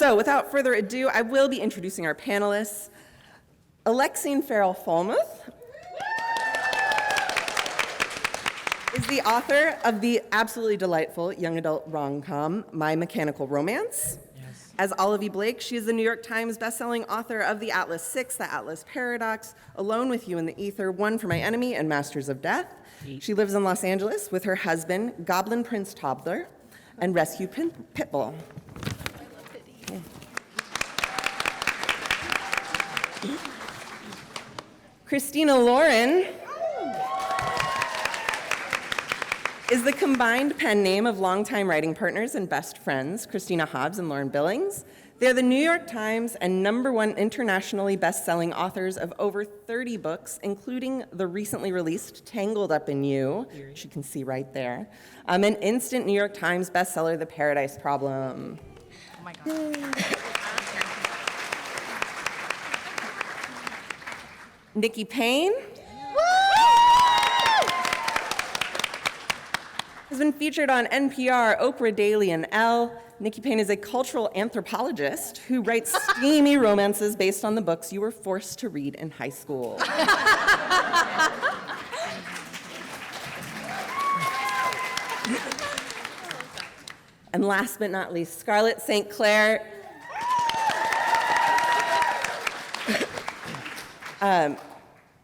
So without further ado, I will be introducing our panelists. Alexene Farol Follmuth is the author of the absolutely delightful young adult rom-com, My Mechanical Romance. Yes. As Olivia Blake, she is the New York Times bestselling author of The Atlas Six, The Atlas Paradox, Alone with You in the Ether, One for My Enemy, and Masters of Death. She lives in Los Angeles with her husband, Goblin Prince Toddler, and Rescue Pitbull. Christina Lauren is the combined pen name of longtime writing partners and best friends, Christina Hobbs and Lauren Billings. They're the New York Times and #1 internationally best-selling authors of over 30 books, including the recently released Tangled Up in You, which you can see right there, an instant New York Times bestseller, The Paradise Problem. Oh my God. Nikki Payne has been featured on NPR, Oprah Daily, and Elle. Nikki Payne is a cultural anthropologist who writes steamy romances based on the books you were forced to read in high school. And last but not least, Scarlett St. Clair.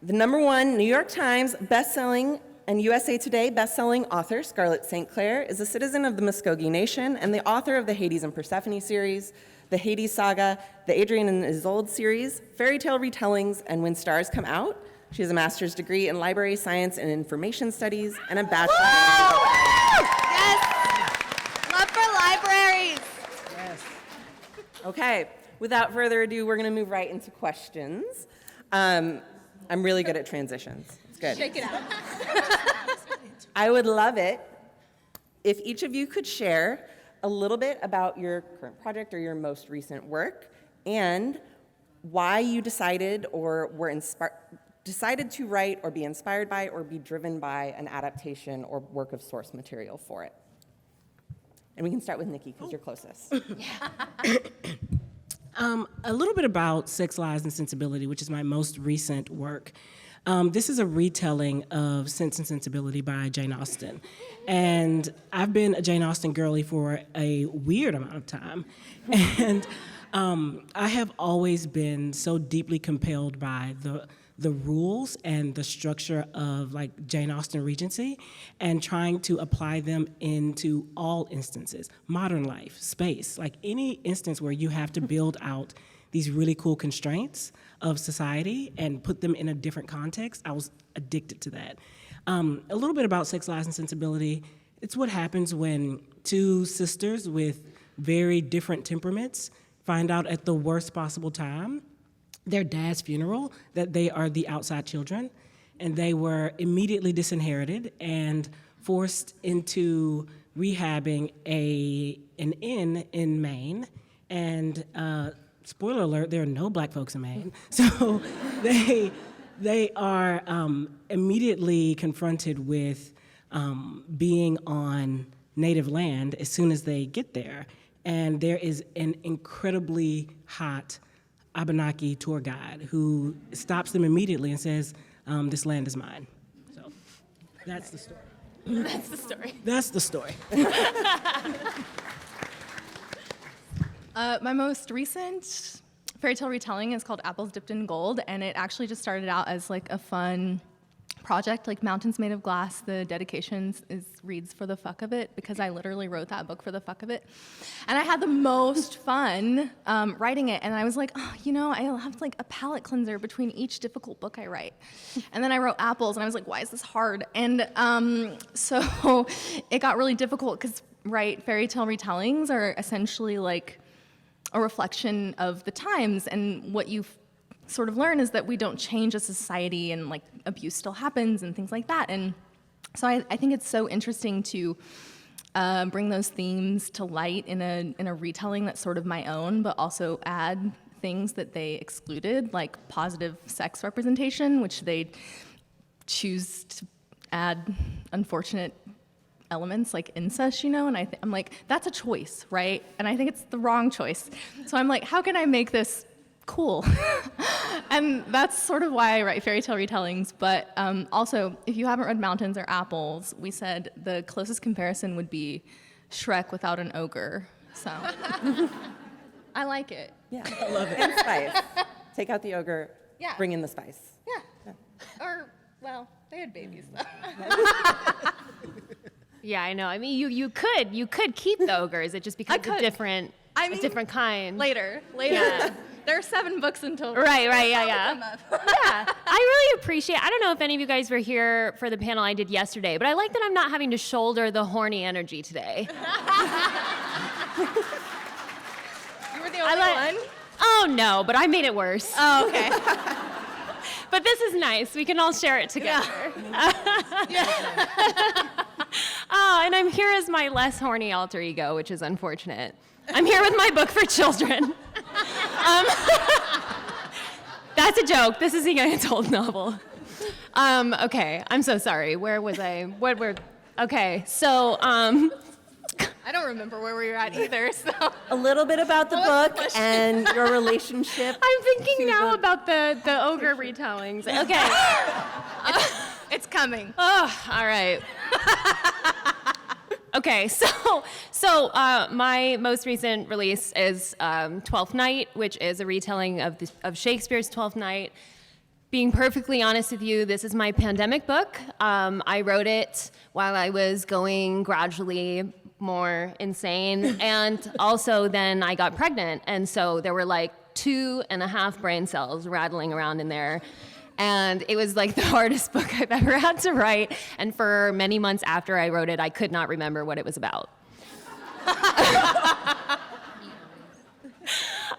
The #1 New York Times bestselling and USA Today bestselling author, Scarlett St. Clair, is a citizen of the Muskogee Nation and the author of the Hades and Persephone series, the Hades saga, the Adrian and Isolde series, fairy tale retellings, and When Stars Come Out. She has a master's degree in library science and information studies and a bachelor's. Yes! Love for libraries! Yes. Okay, without further ado, we're gonna move right into questions. I'm really good at transitions. It's good. Shake it out. I would love it if each of you could share a little bit about your current project or your most recent work and why you decided or were decided to write or be inspired by or be driven by an adaptation or work of source material for it. And we can start with Nikki because you're closest. A little bit about Sex, Lies, and Sensibility, which is my most recent work. This is a retelling of Sense and Sensibility by Jane Austen. And I've been a Jane Austen girly for a weird amount of time. And I have always been so deeply compelled by the rules and the structure of like Jane Austen Regency and trying to apply them into all instances, modern life, space, like any instance where you have to build out these really cool constraints of society and put them in a different context. I was addicted to that. A little bit about Sex, Lies, and Sensibility. It's what happens when two sisters with very different temperaments find out at the worst possible time, their dad's funeral, that they are the outside children, and they were immediately disinherited and forced into rehabbing an inn in Maine. And spoiler alert, there are no black folks in Maine. So they are immediately confronted with being on native land as soon as they get there. And there is an incredibly hot Abenaki tour guide who stops them immediately and says, this land is mine. So that's the story. That's the story. That's the story. My most recent fairy tale retelling is called Apples Dipped in Gold, and it actually just started out as like a fun project, like Mountains Made of Glass. The dedications reads for the fuck of it, because I literally wrote that book for the fuck of it. And I had the most fun writing it, and I was like, oh, you know, I'll have like a palate cleanser between each difficult book I write. And then I wrote Apples, and I was like, why is this hard? And so it got really difficult, because fairy tale retellings are essentially like a reflection of the times, and what you sort of learn is that we don't change as a society, and like abuse still happens and things like that. And so I think it's so interesting to bring those themes to light in a retelling that's sort of my own, but also add things that they excluded, like positive sex representation, which they choose to add unfortunate elements like incest, you know, and I'm like, that's a choice, right? And I think it's the wrong choice. So I'm like, how can I make this cool? And that's sort of why I write fairy tale retellings. But also, if you haven't read Mountains or Apples, we said the closest comparison would be Shrek without an ogre. So I like it. Yeah, I love it. And spice. Take out the ogre, Yeah. bring in the spice. Yeah. Or, well, they had babies though. Yeah, I know. I mean, you could keep the ogres. It just becomes a different kind. Later. Yeah. There are 7 books until. Right, yeah. Yeah, I really appreciate. I don't know if any of you guys were here for the panel I did yesterday, but I like that I'm not having to shoulder the horny energy today. You were the only one? Oh no, but I made it worse. Oh, okay. But this is nice. We can all share it together. Oh, and I'm here as my less horny alter ego, which is unfortunate. I'm here with my book for children. That's a joke. This is a young adult novel. Okay, I'm so sorry. Where was I? Okay, so, I don't remember where we were at either, so. A little bit about the book and your relationship. I'm thinking now about the ogre retellings. Okay. It's coming. Oh, all right. Okay, so my most recent release is Twelfth Knight, which is a retelling of Shakespeare's Twelfth Knight. Being perfectly honest with you, this is my pandemic book. I wrote it while I was going gradually more insane, and also then I got pregnant, and so there were like 2.5 brain cells rattling around in there. And it was like the hardest book I've ever had to write. And for many months after I wrote it, I could not remember what it was about.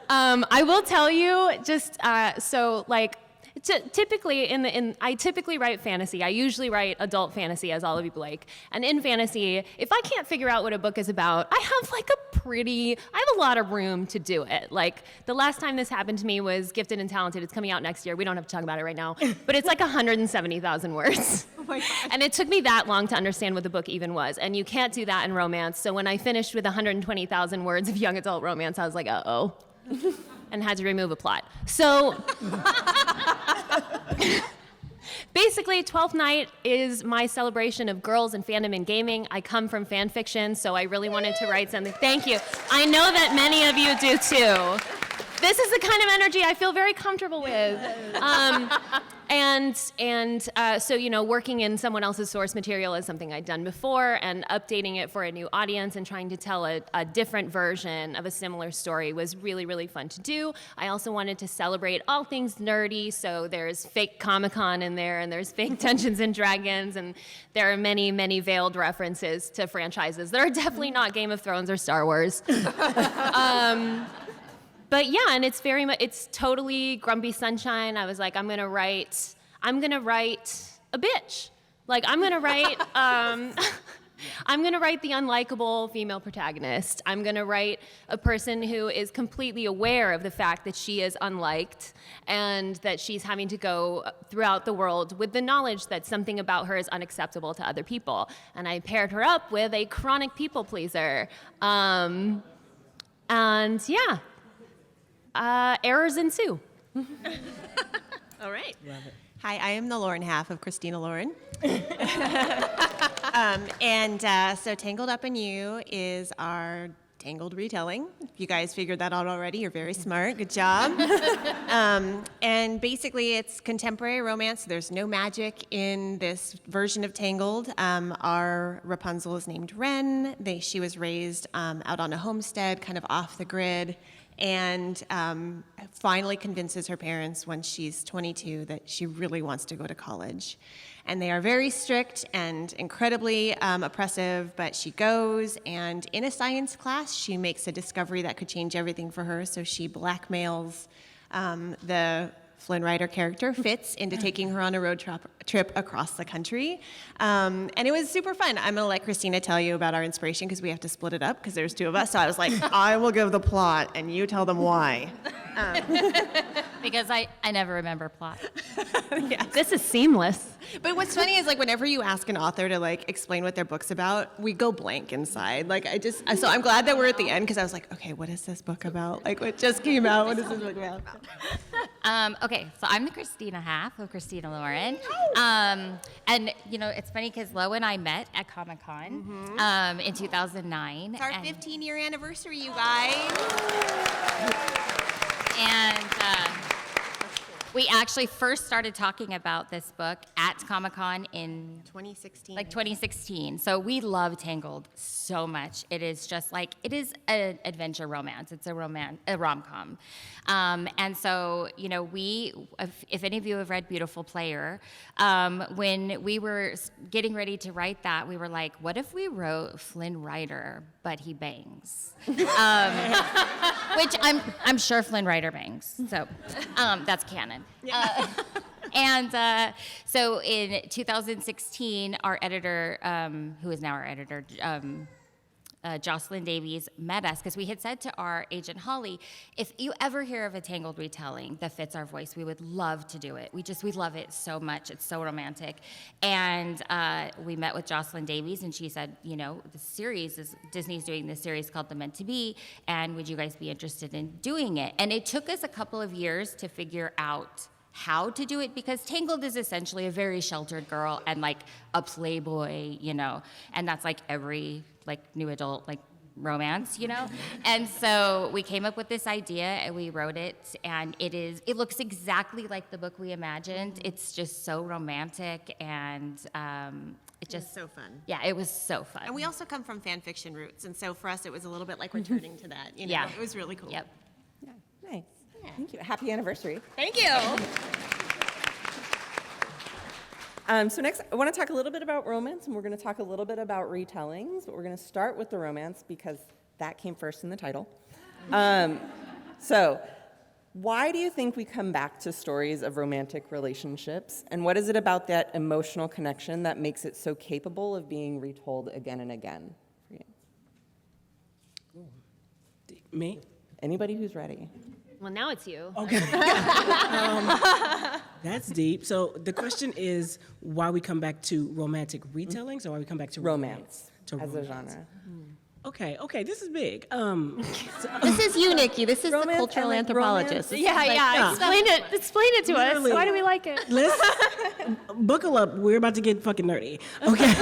I will tell you, just typically I typically write fantasy. I usually write adult fantasy, as all of you like. And in fantasy, if I can't figure out what a book is about, I have a lot of room to do it. Like the last time this happened to me was Gifted and Talented. It's coming out next year. We don't have to talk about it right now, but it's like 170,000 words. Oh my gosh. And it took me that long to understand what the book even was. And you can't do that in romance. So when I finished with 120,000 words of young adult romance, I was like, uh-oh. And had to remove a plot. So basically, Twelfth Knight is my celebration of girls and fandom in gaming. I come from fan fiction, so I really wanted to write something. Thank you. I know that many of you do too. This is the kind of energy I feel very comfortable with. So, working in someone else's source material is something I'd done before, and updating it for a new audience and trying to tell a different version of a similar story was really, really fun to do. I also wanted to celebrate all things nerdy, so there's fake Comic-Con in there, and there's fake Dungeons and Dragons, and there are many, many veiled references to franchises that are definitely not Game of Thrones or Star Wars. But yeah, and it's totally Grumpy Sunshine. I was like, I'm gonna write a bitch. Like I'm gonna write the unlikable female protagonist. I'm gonna write a person who is completely aware of the fact that she is unliked and that she's having to go throughout the world with the knowledge that something about her is unacceptable to other people. And I paired her up with a chronic people pleaser. And yeah. Errors ensue. All right. Love it. Hi, I am the Lauren half of Christina Lauren. So Tangled Up in You is our Tangled retelling. If you guys figured that out already, you're very smart. Good job. And basically, it's contemporary romance. There's no magic in this version of Tangled. Our Rapunzel is named Wren. She was raised out on a homestead, kind of off the grid, and finally convinces her parents when she's 22 that she really wants to go to college. And they are very strict and incredibly oppressive, but she goes, and in a science class, she makes a discovery that could change everything for her, so she blackmails the Flynn Rider character, Fitz, into taking her on a road trip across the country. And it was super fun. I'm going to let Christina tell you about our inspiration because we have to split it up because there's 2 of us. So I was like, I will give the plot and you tell them why. Because I never remember plot. This is seamless. But what's funny is like whenever you ask an author to like explain what their book's about, we go blank inside. Like so I'm glad that we're at the end because I was like, okay, what is this book about? Like what just came out? What is this book about? Okay, so I'm the Christina half of Christina Lauren. And you know, it's funny because Lo and I met at Comic-Con in 2009. It's our 15-year anniversary, you guys. And we actually first started talking about this book at Comic-Con in 2016. like 2016. So we love Tangled so much. It is just like, it is an adventure romance. It's a rom-com. And so, you know, if any of you have read Beautiful Player, when we were getting ready to write that, we were like, what if we wrote Flynn Rider, but he bangs? Which I'm sure Flynn Rider bangs. So that's canon. And so in 2016, our editor, who is now our editor, Jocelyn Davies, met us because we had said to our agent Holly, if you ever hear of a Tangled retelling that fits our voice, we would love to do it. We love it so much. It's so romantic. And we met with Jocelyn Davies, and she said, you know, Disney's doing this series called The Meant to Be, and would you guys be interested in doing it? And it took us a couple of years to figure out how to do it because Tangled is essentially a very sheltered girl and like a playboy, you know, and that's like every like new adult like romance, you know. And so we came up with this idea and we wrote it, and it looks exactly like the book we imagined. It's just so romantic, and it just so fun. Yeah, it was so fun. And we also come from fan fiction roots, and so for us it was a little bit like returning to that. You know, Yeah. it was really cool. Yep. Yeah, nice. Thank you. Happy anniversary. Thank you. So next, I want to talk a little bit about romance, and we're going to talk a little bit about retellings, but we're going to start with the romance because that came first in the title. So why do you think we come back to stories of romantic relationships, and what is it about that emotional connection that makes it so capable of being retold again and again for you? Me? Anybody who's ready. Well, now it's you. Okay. That's deep. So the question is why we come back to romantic retellings or why we come back to Romance To as a romance. genre. Okay, this is big. This is you, Nikki. This is the Romance cultural and, like, anthropologist. romance. Yeah. Explain it to Literally. us. Why do we like it? Let's buckle up. We're about to get fucking nerdy. Okay.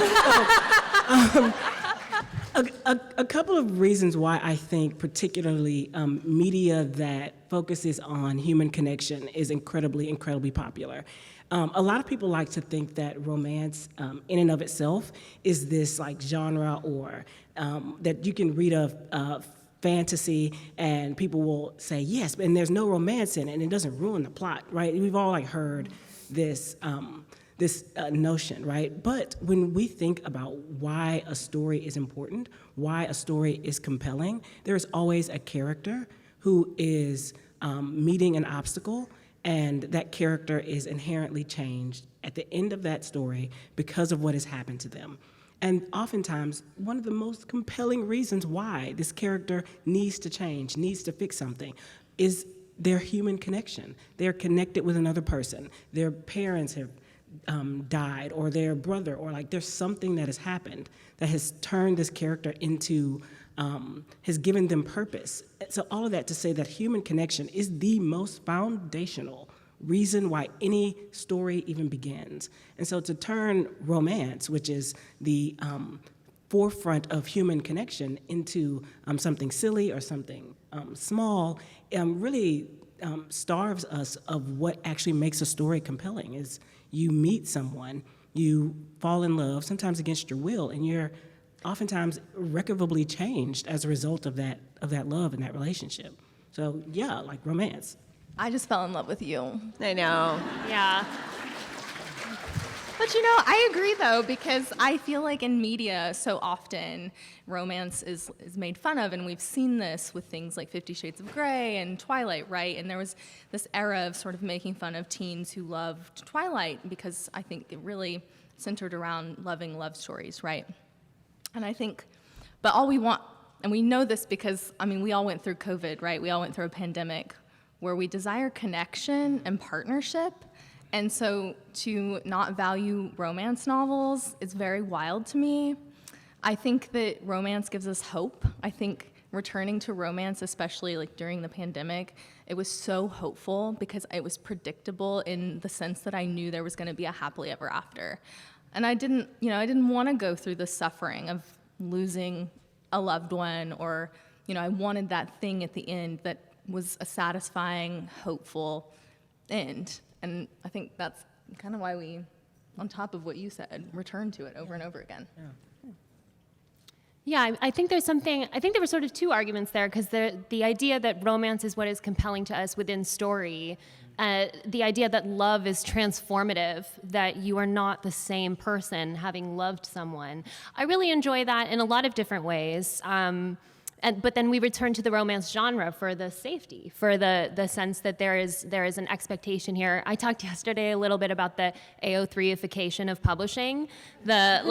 A couple of reasons why I think particularly media that focuses on human connection is incredibly popular. A lot of people like to think that romance in and of itself is this like genre or that you can read a fantasy and people will say yes, and there's no romance in it and it doesn't ruin the plot, right? We've all like heard this notion, right? But when we think about why a story is important, why a story is compelling, there is always a character who is meeting an obstacle, and that character is inherently changed at the end of that story because of what has happened to them. And oftentimes, one of the most compelling reasons why this character needs to change, needs to fix something, is their human connection. They're connected with another person. Their parents have died, or their brother, or like there's something that has happened that has turned this character into, has given them purpose. So all of that to say that human connection is the most foundational reason why any story even begins. And so to turn romance, which is the forefront of human connection, into something silly or something small, really starves us of what actually makes a story compelling. Is you meet someone, you fall in love, sometimes against your will, and you're oftentimes irrecoverably changed as a result of that love and that relationship. So yeah, like romance. I just fell in love with you. I know. Yeah. But you know, I agree though, because I feel like in media so often romance is made fun of, and we've seen this with things like 50 Shades of Grey and Twilight, right? And there was this era of sort of making fun of teens who loved Twilight because I think it really centered around loving love stories, right? And I think, but all we want, and we know this because, I mean, we all went through COVID, right? We all went through a pandemic. where we desire connection and partnership. And so to not value romance novels is very wild to me. I think that romance gives us hope. I think returning to romance, especially like during the pandemic, it was so hopeful because it was predictable in the sense that I knew there was going to be a happily ever after. And I didn't want to go through the suffering of losing a loved one, or, I wanted that thing at the end that was a satisfying, hopeful end. And I think that's kind of why we, on top of what you said, return to it over and over again. Yeah, I think there were sort of two arguments there, because the idea that romance is what is compelling to us within story, the idea that love is transformative, that you are not the same person having loved someone. I really enjoy that in a lot of different ways. But then we return to the romance genre for the safety, for the sense that there is an expectation here. I talked yesterday a little bit about the AO3ification of publishing, the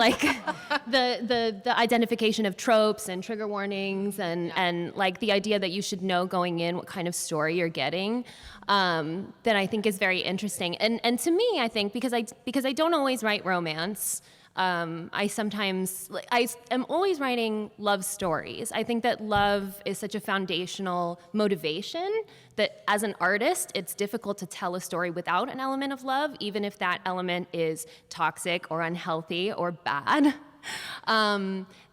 identification of tropes and trigger warnings, and like the idea that you should know going in what kind of story you're getting. That I think is very interesting. And to me, I think because I don't always write romance. I am always writing love stories. I think that love is such a foundational motivation that as an artist, it's difficult to tell a story without an element of love, even if that element is toxic or unhealthy or bad.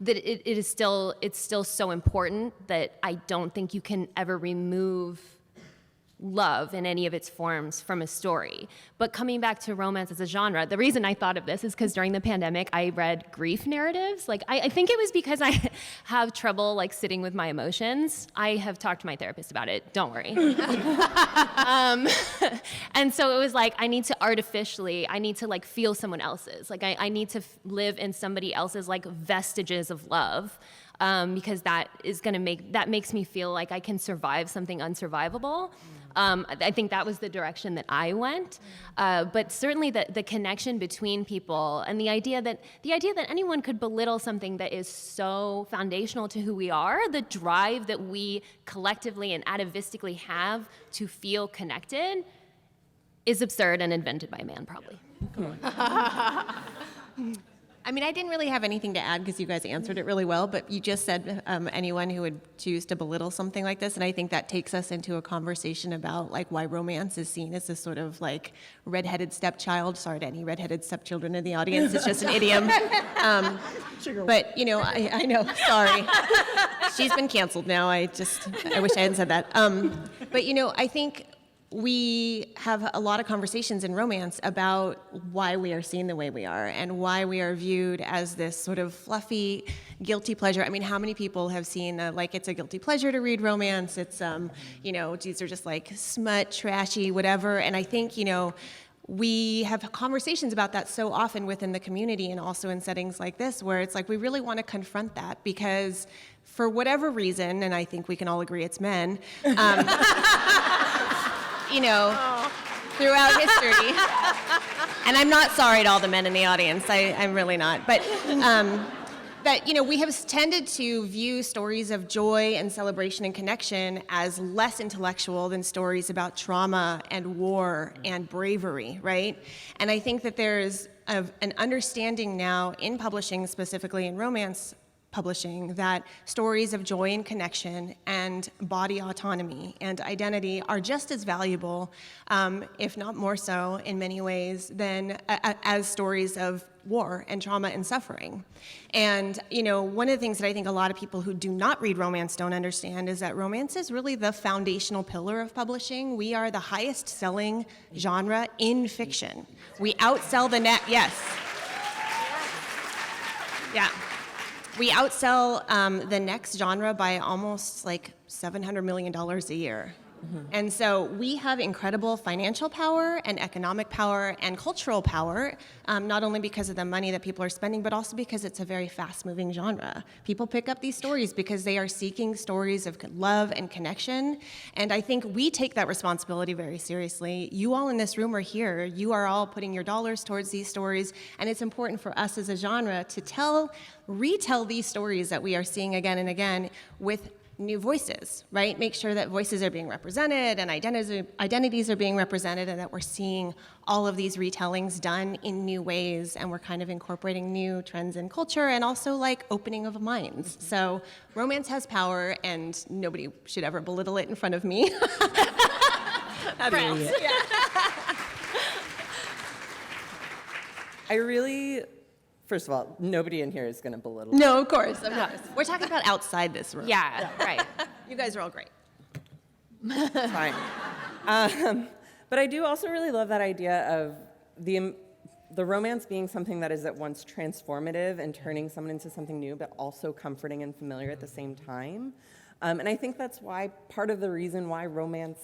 It's still so important that I don't think you can ever remove love in any of its forms from a story. But coming back to romance as a genre, the reason I thought of this is because during the pandemic, I read grief narratives. Like, I think it was because I have trouble, like, sitting with my emotions. I have talked to my therapist about it. Don't worry. And so it was like, I need to, like, feel someone else's. Like, I need to live in somebody else's, like, vestiges of love. Because that makes me feel like I can survive something unsurvivable. I think that was the direction that I went. But certainly the connection between people, and the idea that anyone could belittle something that is so foundational to who we are, the drive that we collectively and atavistically have to feel connected, is absurd and invented by man, probably. I mean, I didn't really have anything to add because you guys answered it really well, but you just said anyone who would choose to belittle something like this, and I think that takes us into a conversation about like why romance is seen as this sort of like redheaded stepchild. Sorry to any redheaded stepchildren in the audience, it's just an idiom. But I know, sorry. She's been canceled now. I wish I hadn't said that. But I think we have a lot of conversations in romance about why we are seen the way we are and why we are viewed as this sort of fluffy, guilty pleasure. I mean, how many people have seen it's a guilty pleasure to read romance? It's, these are just like smut, trashy, whatever. And I think, we have conversations about that so often within the community and also in settings like this, where it's like we really want to confront that because for whatever reason, and I think we can all agree it's men, throughout history. And I'm not sorry to all the men in the audience. I'm really not. But that, we have tended to view stories of joy and celebration and connection as less intellectual than stories about trauma and war and bravery, right? And I think that there's an understanding now in publishing, specifically in romance publishing, that stories of joy and connection and body autonomy and identity are just as valuable, if not more so in many ways, than as stories of war and trauma and suffering. And, one of the things that I think a lot of people who do not read romance don't understand is that romance is really the foundational pillar of publishing. We are the highest selling genre in fiction. We outsell the net, yes. Yeah. We outsell the next genre by almost like $700 million a year. Mm-hmm. And so we have incredible financial power and economic power and cultural power, not only because of the money that people are spending, but also because it's a very fast-moving genre. People pick up these stories because they are seeking stories of love and connection, and I think we take that responsibility very seriously. You all in this room are here. You are all putting your dollars towards these stories, and it's important for us as a genre to retell these stories that we are seeing again and again with new voices, right? Make sure that voices are being represented and identities are being represented, and that we're seeing all of these retellings done in new ways, and we're kind of incorporating new trends in culture and also like opening of minds. So romance has power, and nobody should ever belittle it in front of me. First of all, nobody in here is going to belittle. No, of course. We're talking about outside this room. Yeah, right. You guys are all great. It's fine. But I do also really love that idea of the romance being something that is at once transformative and turning someone into something new, but also comforting and familiar at the same time. And I think that's why part of the reason why romance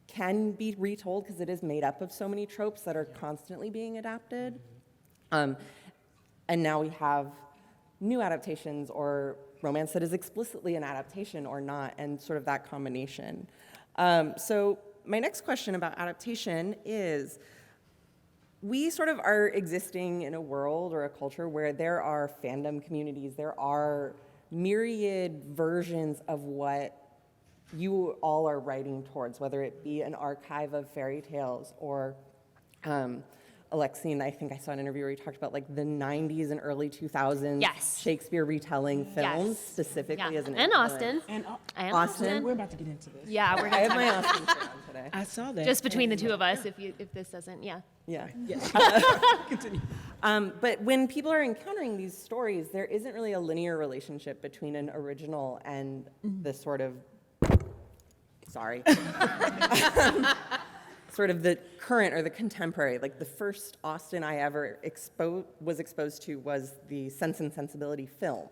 can be retold, because it is made up of so many tropes that are constantly being adapted. And now we have new adaptations, or romance that is explicitly an adaptation or not, and sort of that combination. So my next question about adaptation is, we sort of are existing in a world or a culture where there are fandom communities, there are myriad versions of what you all are writing towards, whether it be an archive of fairy tales or Alexene, I think I saw an interview where he talked about like the 90s and early 2000s Yes. Shakespeare retelling films, Yes. specifically as an And influence. Austin. And And Austin. we're about to get into this. Yeah, we're I gonna have talk my about Austin shirt on today. I saw that. just between the two of us. If this doesn't, yeah. Yeah. Yes. Continue. But when people are encountering these stories, there isn't really a linear relationship between an original and the sort of, sorry, sort of the current or the contemporary. Like the first Austen I ever was exposed to was the Sense and Sensibility film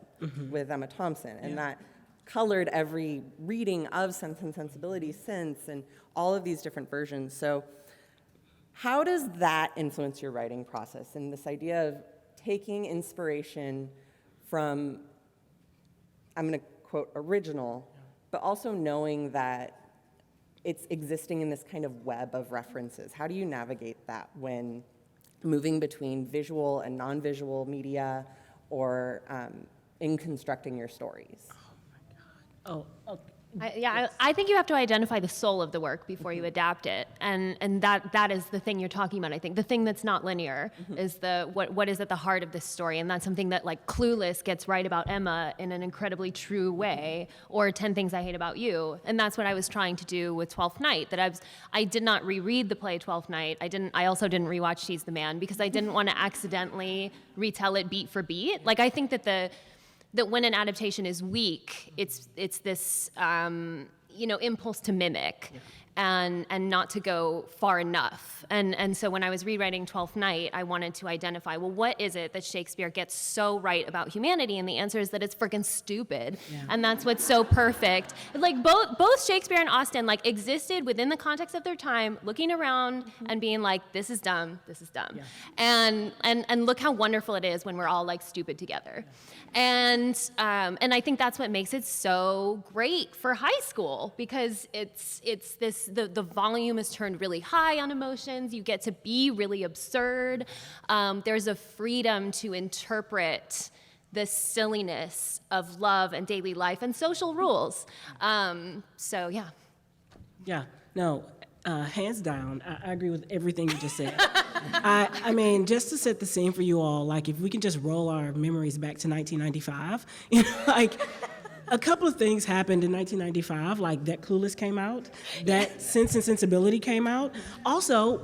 with Emma Thompson, and that colored every reading of Sense and Sensibility since, and all of these different versions. So how does that influence your writing process, and this idea of taking inspiration from, I'm going to quote, original, but also knowing that it's existing in this kind of web of references? How do you navigate that when moving between visual and non-visual media, or in constructing your stories? Oh, okay. I think you have to identify the soul of the work before you adapt it, and that is the thing you're talking about. I think the thing that's not linear is what is at the heart of this story, and that's something that like Clueless gets right about Emma in an incredibly true way, or 10 Things I Hate About You, and that's what I was trying to do with Twelfth Knight. I did not reread the play Twelfth Knight. I also didn't rewatch She's the Man, because I didn't want to accidentally retell it beat for beat. Like I think that when an adaptation is weak, it's this impulse to mimic and not to go far enough. And so when I was rewriting Twelfth Knight, I wanted to identify, well, what is it that Shakespeare gets so right about humanity? And the answer is that it's freaking stupid. Yeah. And that's what's so perfect. Like both Shakespeare and Austen like existed within the context of their time, looking around and being like, this is dumb, this is dumb. Yeah. And look how wonderful it is when we're all like stupid together. Yeah. And I think that's what makes it so great for high school, because it's this, the volume is turned really high on emotions. You get to be really absurd. There's a freedom to interpret the silliness of love and daily life and social rules. So yeah. Yeah, no, hands down, I agree with everything you just said. I mean, just to set the scene for you all, like if we can just roll our memories back to 1995, like a couple of things happened in 1995, like that Clueless came out, that Sense and Sensibility came out. Also,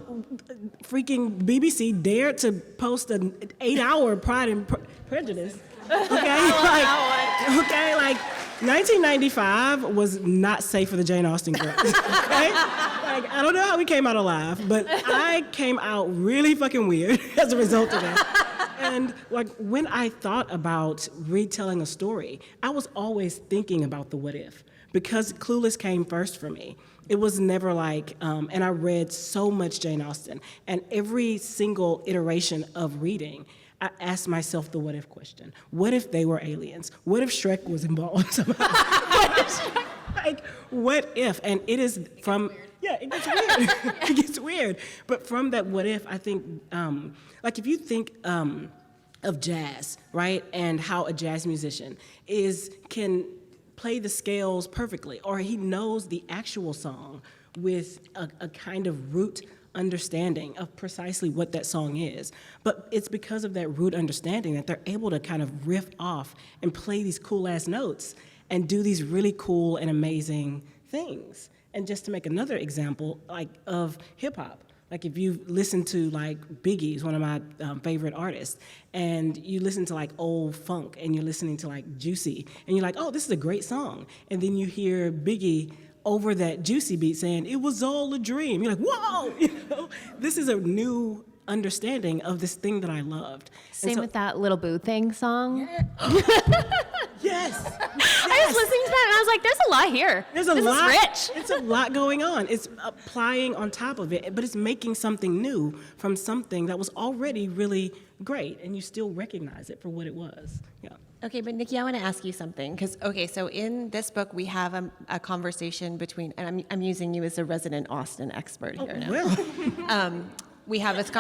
freaking BBC dared to post an 8-hour Pride and Prejudice. Okay, like 1995 was not safe for the Jane Austen girls. Okay? Like, I don't know how we came out alive, but I came out really fucking weird as a result of that. And like when I thought about retelling a story, I was always thinking about the what if, because Clueless came first for me. It was never like, and I read so much Jane Austen, and every single iteration of reading, I asked myself the what if question. What if they were aliens? What if Shrek was involved somehow? Like, what if? And it is from, yeah, it gets weird. It gets weird. But from that what if, I think, like if you think of jazz, right? And how a jazz musician can play the scales perfectly, or he knows the actual song with a kind of root understanding of precisely what that song is. But it's because of that root understanding that they're able to kind of riff off and play these cool-ass notes and do these really cool and amazing things. And just to make another example, like, of hip-hop, like if you listen to like Biggie, is one of my favorite artists, and you listen to like old funk and you're listening to like Juicy, and you're like, oh, this is a great song. And then you hear Biggie over that Juicy beat saying, it was all a dream. You're like, whoa, this is a new understanding of this thing that I loved. Same with that Little Boo Thing song. Yes. I was listening to that and I was like, there's a lot here. There's a this lot. is rich. It's a lot going on. It's applying on top of it, but it's making something new from something that was already really great, and you still recognize it for what it was. Yeah. Okay, but Nikki, I want to ask you something, because, okay, so in this book, we have a conversation between, and I'm using you as a resident Austen expert here now. Well, We have this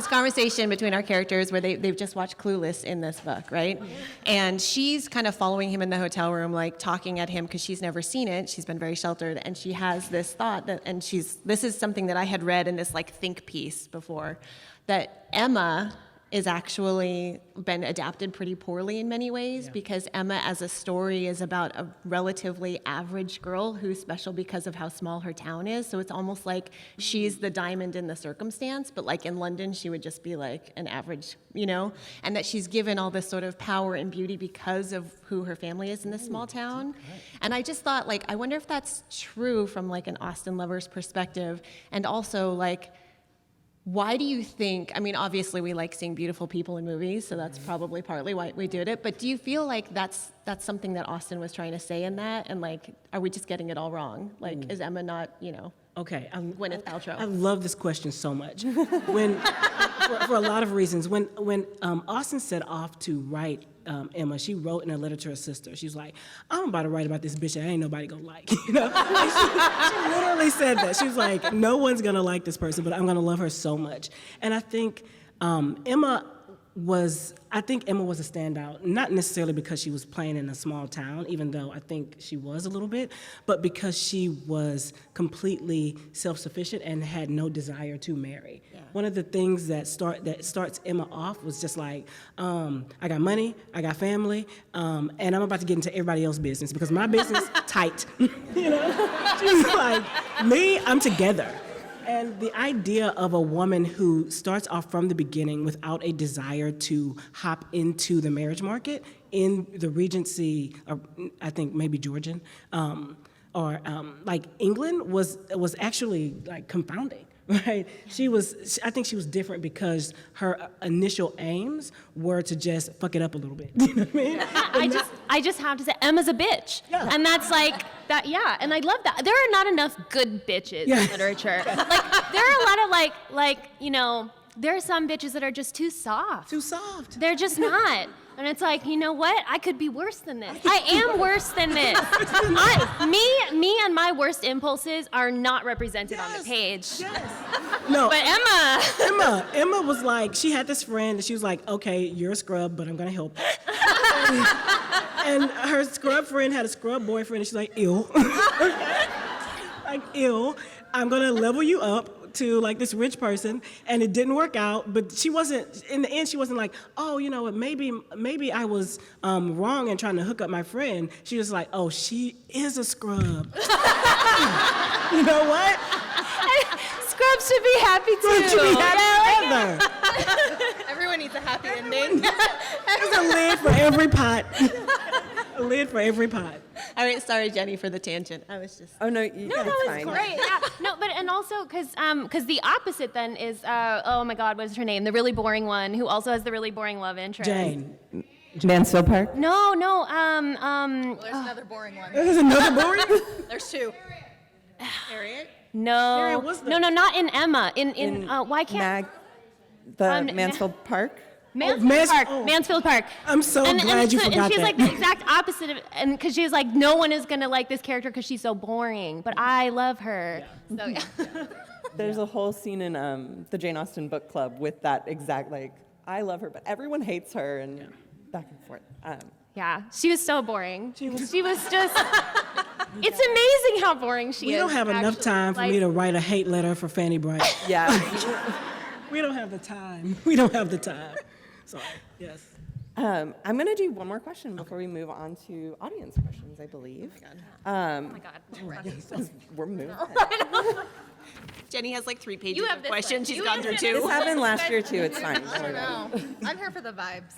conversation between our characters where they've just watched Clueless in this book, right? And she's kind of following him in the hotel room, like talking at him because she's never seen it. She's been very sheltered, and she has this thought that, and this is something that I had read in this like think piece before, that Emma is actually been adapted pretty poorly in many ways, because Emma as a story is about a relatively average girl who's special because of how small her town is. So it's almost like she's the diamond in the circumstance, but like in London, she would just be like an average, and that she's given all this sort of power and beauty because of who her family is in this small town. And I just thought, like, I wonder if that's true from like an Austen lover's perspective, and also like, why do you think, I mean, obviously we like seeing beautiful people in movies, so that's probably partly why we did it, but do you feel like that's something that Austen was trying to say in that? And like, are we just getting it all wrong? Like, is Emma not, okay. Gwyneth Paltrow? I love this question so much. For a lot of reasons. When Austen set off to write Emma, she wrote in a letter to her sister. She was like, I'm about to write about this bitch that ain't nobody gonna like. She literally said that. She was like, no one's gonna like this person, but I'm gonna love her so much. And I think Emma was a standout, not necessarily because she was playing in a small town, even though I think she was a little bit, but because she was completely self-sufficient and had no desire to marry. Yeah. One of the things that starts Emma off was just like, I got money, I got family, and I'm about to get into everybody else's business because my business tight. She's like, me, I'm together. And the idea of a woman who starts off from the beginning without a desire to hop into the marriage market in the Regency, or I think maybe Georgian, or like England was actually like confounding. Right? I think she was different because her initial aims were to just fuck it up a little bit. You know what I mean? I just have to say, Emma's a bitch. Yeah. And that's like, that, yeah, and I love that. There are not enough good bitches in literature. Like, there are a lot of there are some bitches that are just too soft. Too soft. They're just not. And it's like, you know what? I could be worse than this. I am worse than this. Me and my worst impulses are not represented on the page. Yes. No. But Emma was like, she had this friend, and she was like, okay, you're a scrub, but I'm gonna help. and her scrub friend had a scrub boyfriend, and she's like, ew. Like, ew. I'm gonna level you up to like this rich person, and it didn't work out, but she wasn't, in the end, she wasn't like, oh, you know what, maybe I was wrong in trying to hook up my friend. She was like, oh, she is a scrub. You know what? Scrubs should be happy too. Scrubs should be happy together. Everyone needs a happy ending. There's a lid for every pot. A lid for every pot. All right, sorry, Jenni, for the tangent. I was just... Oh, no, No, that was fine. great. Yeah. No, but and also because the opposite then is oh my God, what is her name? The really boring one who also has the really boring love interest. Jane. Mansfield Park? No. Well, there's another boring one. There's another boring? There's two. Harriet? No, was the- no, not in Emma. In why can't Mansfield Park? Mansfield Park. I'm so glad you forgot and she's that. like the exact opposite of, and because she's like, no one is gonna like this character because she's so boring, but I love her. So yeah. There's a whole scene in the Jane Austen book club with that exact, like, I love her, but everyone hates her, and back and forth. Yeah, she was so boring. She was just, it's amazing how boring she is. We don't have enough actually. time for Like, me to write a hate letter for Fanny Bright. Yeah. We don't have the time. We don't have the time. Sorry. Yes. I'm going to do one more question before we move on to audience questions, I believe. oh my God. We're moving. Jenni has like 3 pages have of this questions. one. She's gone through 2. This happened last year, too. It's fine. I don't know. I'm here for the vibes.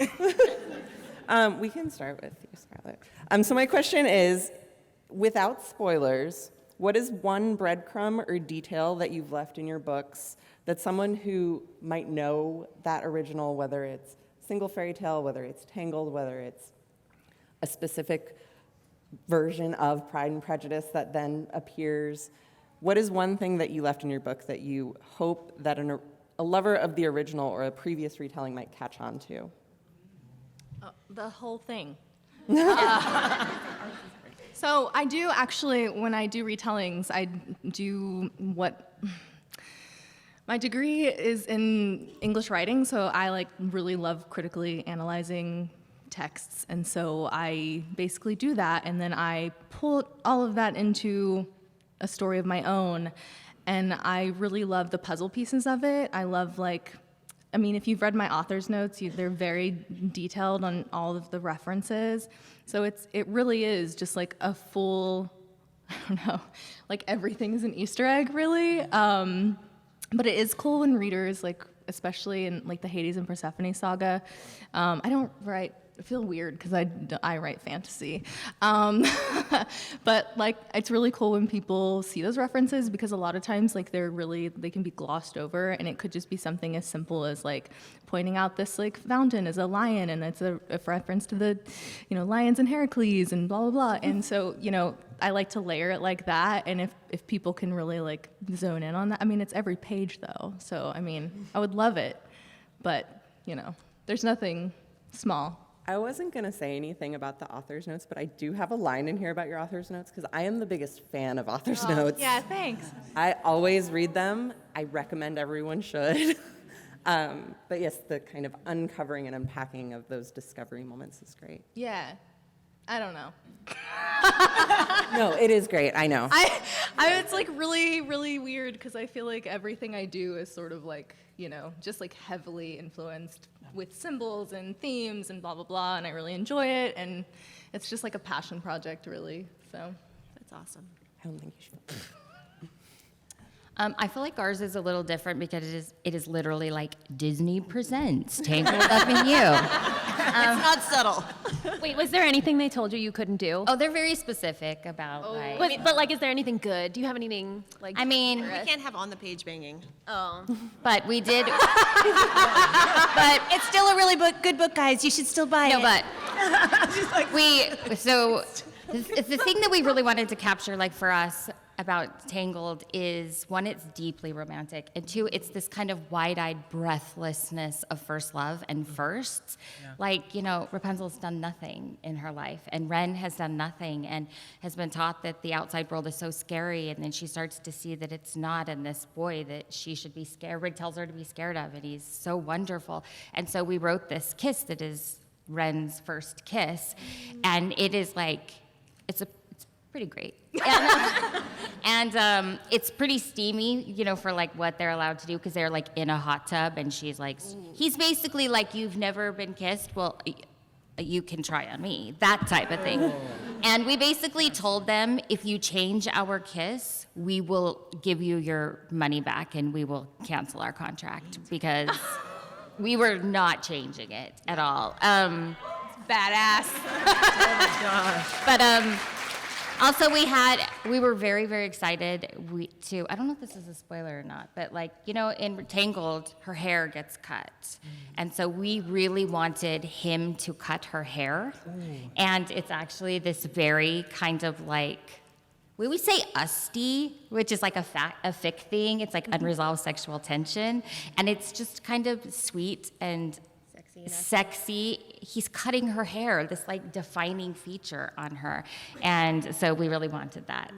We can start with you, Scarlett. So my question is, without spoilers, what is one breadcrumb or detail that you've left in your books that someone who might know that original, whether it's single fairy tale, whether it's Tangled, whether it's a specific version of Pride and Prejudice that then appears, what is one thing that you left in your book that you hope that a lover of the original or a previous retelling might catch on to? The whole thing. So I do actually, when I do retellings, I do what, my degree is in English writing, so I really love critically analyzing texts, and so I basically do that, and then I pull all of that into a story of my own, and I really love the puzzle pieces of it. I love if you've read my author's notes, they're very detailed on all of the references. So it really is just like a full, I don't know, like everything is an Easter egg, really. But it is cool when readers, especially in the Hades and Persephone saga, I feel weird because I write fantasy. But it's really cool when people see those references, because a lot of times they can be glossed over, and it could just be something as simple as pointing out this fountain is a lion, and it's a reference to the lions and Heracles and blah blah blah. And so I like to layer it like that, and if people can really zone in on that, it's every page though, so I would love it, but there's nothing small. I wasn't going to say anything about the author's notes, but I do have a line in here about your author's notes because I am the biggest fan of author's notes. Yeah, thanks. I always read them. I recommend everyone should. But yes, the kind of uncovering and unpacking of those discovery moments is great. Yeah, I don't know. No, it is great. I know. It's really, really weird because I feel like everything I do is sort of just heavily influenced with symbols and themes and blah, blah, blah, and I really enjoy it, and it's just a passion project, really, so. That's awesome. I don't think you should. I feel like ours is a little different because it is literally like Disney presents Tangled Up in You. It's not subtle. Wait, was there anything they told you couldn't do? Oh, they're very specific about But is there anything good? Do you have anything I mean, We can't have on the page banging. Oh. but we did. But it's still a really good book, guys. You should still buy it. No, but the thing that we really wanted to capture, for us about Tangled is, one, it's deeply romantic, and two, it's this kind of wide-eyed breathlessness of first love and firsts. Yeah. Rapunzel's done nothing in her life, and Ren has done nothing and has been taught that the outside world is so scary, and then she starts to see that it's not, and this boy that she should be scared, Rig tells her to be scared of, and he's so wonderful. And so we wrote this kiss that is Ren's first kiss, and it is it's pretty great. And it's pretty steamy, for what they're allowed to do, because they're in a hot tub, and she's he's basically you've never been kissed, well, you can try on me, that type of thing. And we basically told them, if you change our kiss, we will give you your money back and we will cancel our contract, because we were not changing it at all. Badass. Oh my gosh. But also we were very, very excited I don't know if this is a spoiler or not, but in Tangled, her hair gets cut. And so we really wanted him to cut her hair. And it's actually this very kind of we would say usty, which is a fic thing. It's unresolved sexual tension. And it's just kind of sweet and sexy. He's cutting her hair, this defining feature on her. And so we really wanted that.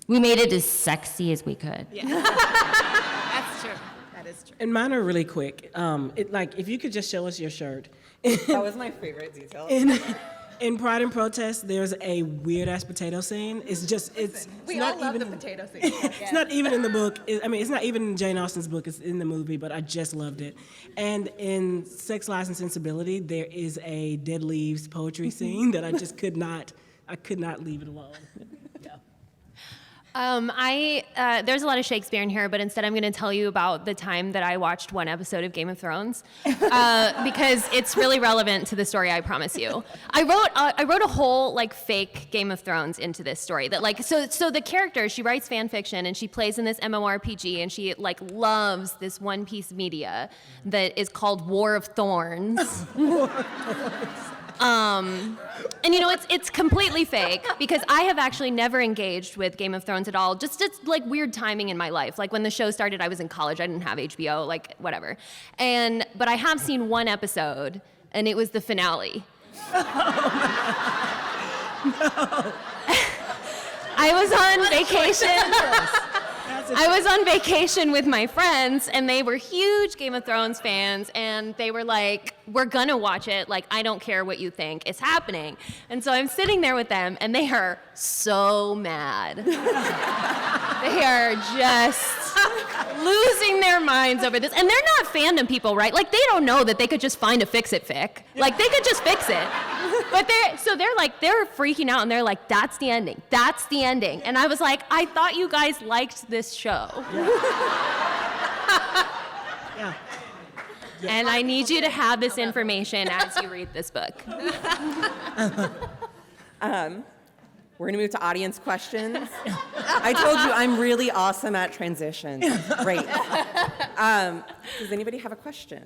We made it as sexy as we could. Yeah. That's true. That is true. And mine are really quick. If you could just show us your shirt, That was my favorite detail. In Pride and Protest, there's a weird ass potato scene. It's We not all love even the potato scene. It's not even in the book. It's not even in Jane Austen's book. It's in the movie, but I just loved it. And in Sex, Lies, and Sensibility, there is a Dead Leaves poetry scene that I just could not leave it alone. Yeah. There's a lot of Shakespeare in here, but instead I'm going to tell you about the time that I watched one episode of Game of Thrones because it's really relevant to the story. I promise you. I wrote a whole like fake Game of Thrones into this story that like so the character, she writes fan fiction and she plays in this MMORPG and she like loves this one piece media that is called War of Thorns. And you know, it's completely fake because I have actually never engaged with Game of Thrones at all. Just it's like weird timing in my life. Like when the show started, I was in college. I didn't have HBO, like whatever. But I have seen one episode, and it was the finale. No. I was on vacation. I was on vacation with my friends, and they were huge Game of Thrones fans, and they were like, we're gonna watch it, like, I don't care what you think, it's happening. And so I'm sitting there with them, and they are so mad. They are just losing their minds over this. And they're not fandom people, right? Like, they don't know that they could just find a fix-it fic. Like, they could just fix it. But they're freaking out, and they're like, that's the ending. That's the ending. And I was like, I thought you guys liked this show. Yeah. And I need you to have this information as you read this book. We're gonna move to audience questions. I told you I'm really awesome at transitions. Great. Does anybody have a question?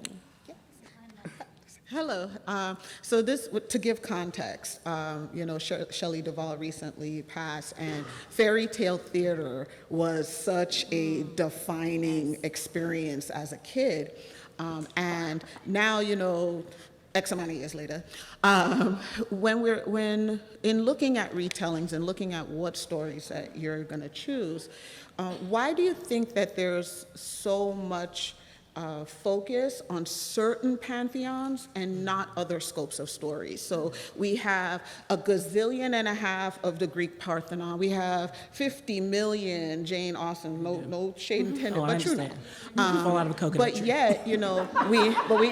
Hello. So this, to give context, Shelley Duvall recently passed, and fairy tale theater was such a defining experience as a kid. And now, X amount of years later, when in looking at retellings and looking at what stories that you're going to choose, why do you think that there's so much focus on certain pantheons and not other scopes of stories? So we have a gazillion and a half of the Greek Parthenon. We have 50 million Jane Austen. No shade intended, I but you know. understand. Fall out of a coconut But tree. yet, we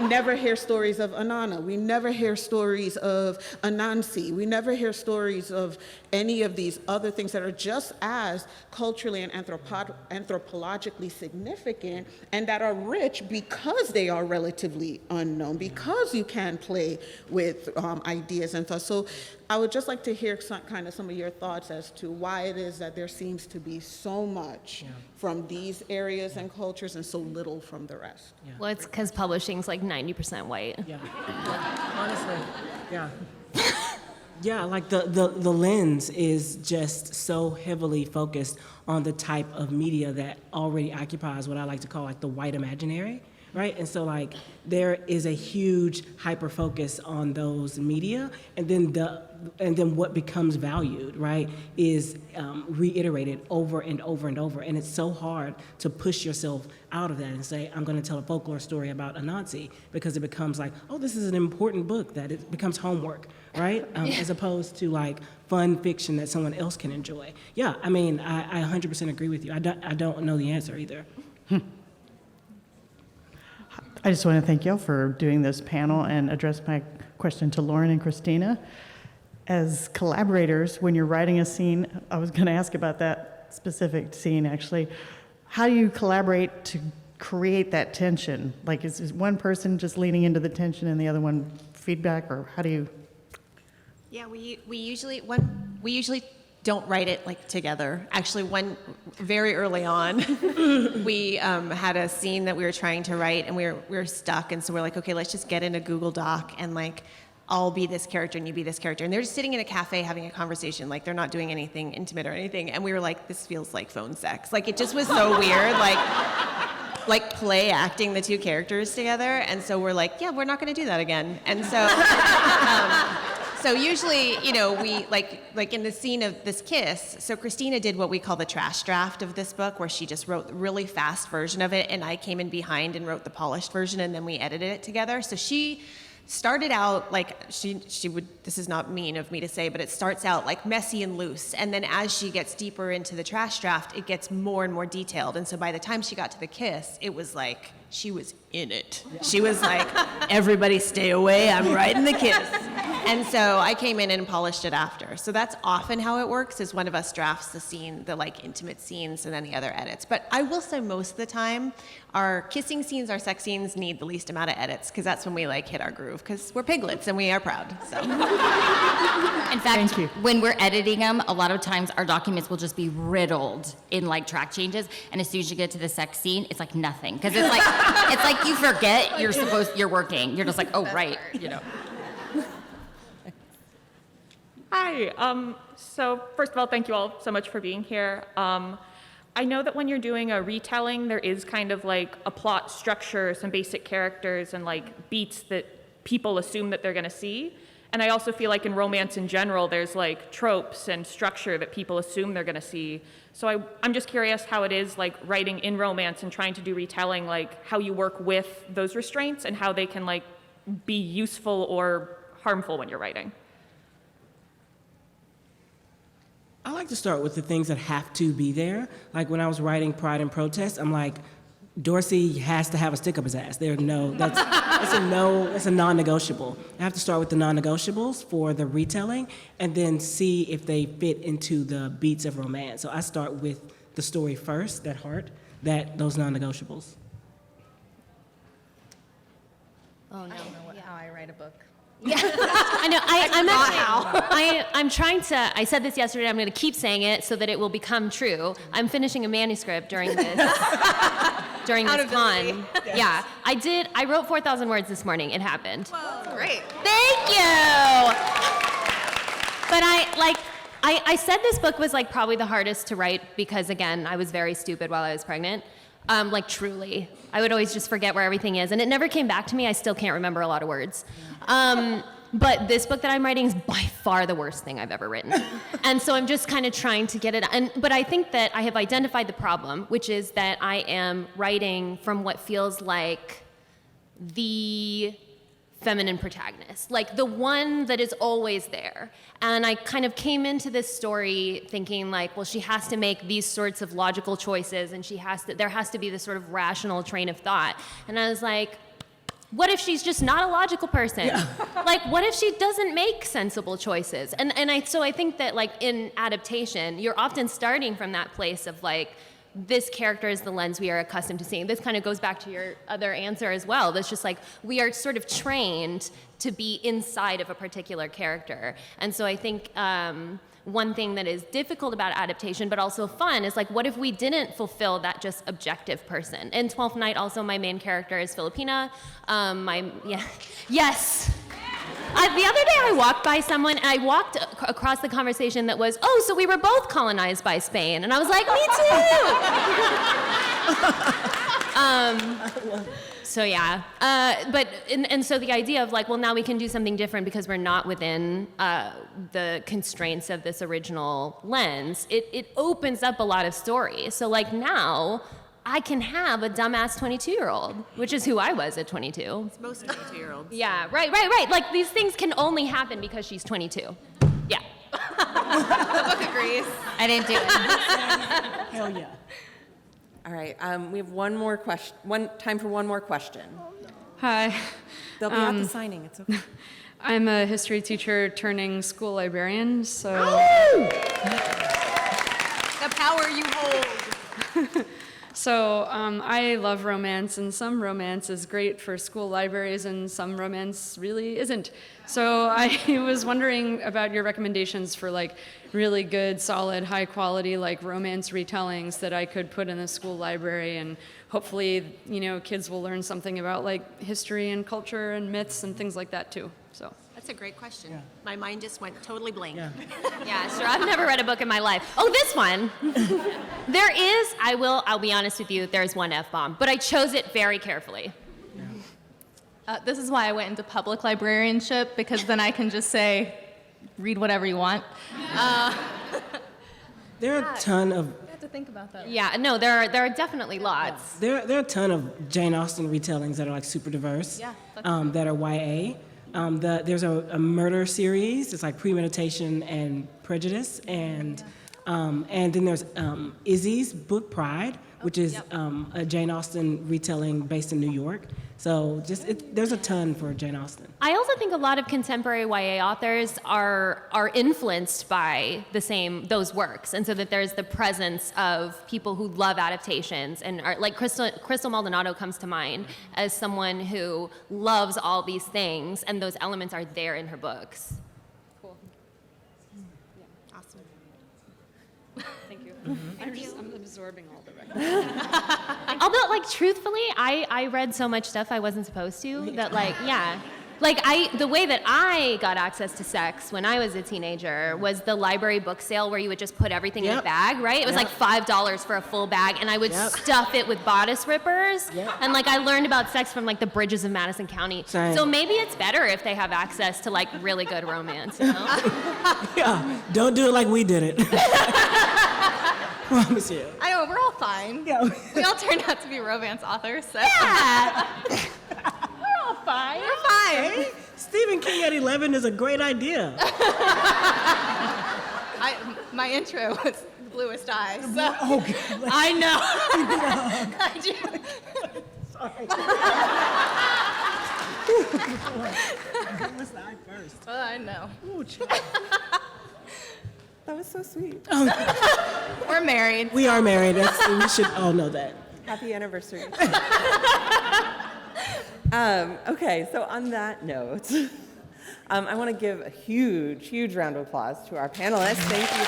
never hear stories of Inanna. We never hear stories of Anansi. We never hear stories of any of these other things that are just as culturally and anthropologically significant and that are rich because they are relatively unknown, because you can play with ideas and thoughts. So I would just like to hear some of your thoughts as to why it is that there seems to be so much from these areas and cultures and so little from the rest. Yeah. Well, it's because publishing's like 90% white. Yeah. Honestly. Yeah. Yeah, like the lens is just so heavily focused on the type of media that already occupies what I like to call like the white imaginary, right? And so like there is a huge hyper focus on those media, and then what becomes valued, right, is reiterated over and over and over. And it's so hard to push yourself out of that and say, I'm going to tell a folklore story about Anansi, because it becomes like, oh, this is an important book, that it becomes homework, right? As opposed to like fun fiction that someone else can enjoy. Yeah, I mean, I 100% agree with you. I don't know the answer either. I just want to thank y'all for doing this panel and address my question to Lauren and Christina. As collaborators, when you're writing a scene, I was going to ask about that specific scene actually. How do you collaborate to create that tension? Like, is one person just leaning into the tension and the other one feedback, or how do you? Yeah, we usually don't write it like together. Actually, very early on, we had a scene that we were trying to write, and we were stuck, and so we're like, okay, let's just get in a Google Doc and like, I'll be this character and you be this character. And they're just sitting in a cafe having a conversation, like they're not doing anything intimate or anything. And we were like, this feels like phone sex. Like it just was so weird, like play acting the two characters together. And so we're like, yeah, we're not gonna do that again. And so, so usually, we like in the scene of this kiss, so Christina did what we call the trash draft of this book, where she just wrote the really fast version of it, and I came in behind and wrote the polished version, and then we edited it together. So she started out like she would, this is not mean of me to say, but it starts out like messy and loose, and then as she gets deeper into the trash draft, it gets more and more detailed. And so by the time she got to the kiss, it was like she was in it. She was like, everybody stay away, I'm writing the kiss. And so I came in and polished it after. So that's often how it works, is one of us drafts the scene, the like intimate scenes, and then the other edits. But I will say most of the time, our kissing scenes, our sex scenes need the least amount of edits, because that's when we like hit our groove, because we're piglets and we are proud, so. In fact, when we're editing them, a lot of times our documents will just be riddled in like track changes, and as soon as you get to the sex scene, it's like nothing, because it's like you forget you're working. You're just like, oh right, you know. Hi. So first of all, thank you all so much for being here. I know that when you're doing a retelling, there is kind of like a plot structure, some basic characters, and like beats that people assume that they're going to see. And I also feel like in romance in general, there's like tropes and structure that people assume they're going to see. So I'm just curious how it is like writing in romance and trying to do retelling, like how you work with those restraints and how they can like be useful or harmful when you're writing. I like to start with the things that have to be there. Like when I was writing Pride and Protest, I'm like, Dorsey has to have a stick up his ass. That's a non-negotiable. I have to start with the non-negotiables for the retelling and then see if they fit into the beats of romance. So I start with the story first, that heart, those non-negotiables. Oh no, how I write a book. Yeah, I know. I'm trying to. I said this yesterday. I'm going to keep saying it so that it will become true. I'm finishing a manuscript during this con. Yeah, I did. I wrote 4,000 words this morning. It happened. Whoa, great. Thank you. But I said this book was like probably the hardest to write because again I was very stupid while I was pregnant. Like truly, I would always just forget where everything is, and it never came back to me. I still can't remember a lot of words. But this book that I'm writing is by far the worst thing I've ever written, and so I'm just kind of trying to get it. But I think that I have identified the problem, which is that I am writing from what feels like the feminine protagonist, like the one that is always there. And I kind of came into this story thinking like, well, she has to make these sorts of logical choices and there has to be this sort of rational train of thought. And I was like, what if she's just not a logical person? Yeah. Like, what if she doesn't make sensible choices? So I think that like in adaptation, you're often starting from that place of like, this character is the lens we are accustomed to seeing. This kind of goes back to your other answer as well. That's just like, we are sort of trained to be inside of a particular character. And so I think one thing that is difficult about adaptation, but also fun, is like, what if we didn't fulfill that just objective person? In Twelfth Knight, also my main character is Filipina. Yes. The other day I walked by someone and I walked across the conversation that was, oh, so we were both colonized by Spain. And I was like, me too. So yeah, so the idea of like, well, now we can do something different because we're not within the constraints of this original lens. It opens up a lot of stories. So like now, I can have a dumbass 22-year-old, which is who I was at 22. It's most 22-year-olds. Yeah, right. Like these things can only happen because she's 22. Yeah. The book agrees. I didn't do it. Hell yeah. All right, we have one more question. Time for one more question. Hi. They'll be at the signing. It's okay. I'm a history teacher turning school librarian, so... The power you hold. So I love romance, and some romance is great for school libraries, and some romance really isn't. So I was wondering about your recommendations for like really good, solid, high quality like romance retellings that I could put in the school library, and hopefully, you know, kids will learn something about like history and culture and myths and things like that too. So. That's a great question. Yeah. My mind just went totally blank. Yeah, sure. I've never read a book in my life. Oh, this one. There is, I'll be honest with you, there's one F-bomb, but I chose it very carefully. This is why I went into public librarianship, because then I can just say, read whatever you want. There are a ton of... I have to think about that. Yeah, no, there are definitely lots. There are a ton of Jane Austen retellings that are like super diverse, Yeah, that are YA. There's a murder series. It's like Premeditation and Prejudice, and then there's Izzy's book Pride, which is a Jane Austen retelling based in New York. So there's a ton for Jane Austen. I also think a lot of contemporary YA authors are influenced by those works, and so that there's the presence of people who love adaptations and are like Crystal Maldonado comes to mind as someone who loves all these things, and those elements are there in her books. Cool. Awesome. Thank you. I'm absorbing all the recommendations. Although, like, truthfully, I read so much stuff I wasn't supposed to that, like, yeah. Like, the way that I got access to sex when I was a teenager was the library book sale where you would just put everything in a bag, right? It was like $5 for a full bag, and I would stuff it with bodice rippers. And, like, I learned about sex from, like, the bridges of Madison County. Same. So maybe it's better if they have access to, like, really good romance, you know? Yeah, don't do it like we did it. Promise you. I know, we're all fine. Yeah. We all turned out to be romance authors, so. Yeah. We're all fine. We're fine. Hey, Stephen King at 11 is a great idea. My intro was the bluest eye, so. Oh, God. I know. I do. What's the eye first? I know. That was so sweet. We're married. We are married. We should all know that. Happy anniversary. Okay, so on that note, I want to give a huge, huge round of applause to our panelists. Thank you.